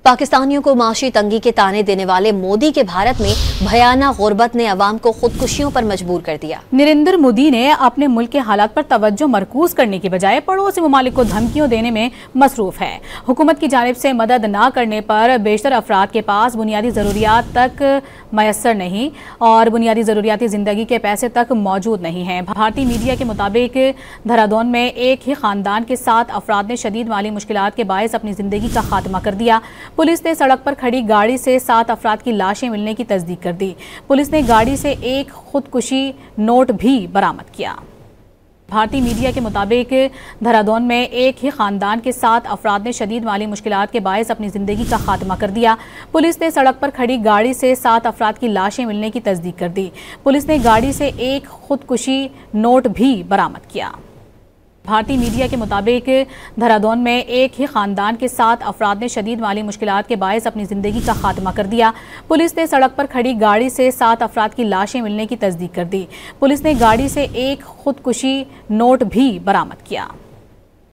पाकिस्तानियों को माशी तंगी के ताने देने वाले मोदी के भारत में भयानक गुर्बत ने अवाम को खुदकुशियों पर मजबूर कर दिया। नरेंद्र मोदी ने अपने मुल्क के हालात पर तवज्जो मरकूज करने के बजाय पड़ोसी ममालिक को धमकियों देने में मसरूफ है। हुकूमत की जानिब से मदद न करने पर बेशतर अफराद के पास बुनियादी ज़रूरियात तक मैसर नहीं और बुनियादी ज़रूरियाती ज़िंदगी के पैसे तक मौजूद नहीं हैं। भारतीय मीडिया के मुताबिक देहरादून में एक ही ख़ानदान के 7 अफराद ने शदीद माली मुश्किलात के बायस अपनी ज़िंदगी का खात्मा कर दिया। पुलिस ने सड़क पर खड़ी गाड़ी से 7 अफराद की लाशें मिलने की तस्दीक कर दी। पुलिस ने गाड़ी से एक खुदकुशी नोट भी बरामद किया। भारतीय मीडिया के मुताबिक देहरादून में एक ही ख़ानदान के 7 अफराद ने शदीद माली मुश्किलात के बायस अपनी ज़िंदगी का खात्मा कर दिया। पुलिस ने सड़क पर खड़ी गाड़ी से 7 अफराद की लाशें मिलने की तस्दीक कर दी। पुलिस ने गाड़ी से एक खुदकुशी नोट भी बरामद किया। भारतीय मीडिया के मुताबिक देहरादून में एक ही ख़ानदान के 7 अफराद ने शदीद माली मुश्किलात के बायस अपनी ज़िंदगी का खात्मा कर दिया। पुलिस ने सड़क पर खड़ी गाड़ी से 7 अफराद की लाशें मिलने की तस्दीक कर दी। पुलिस ने गाड़ी से एक खुदकुशी नोट भी बरामद किया।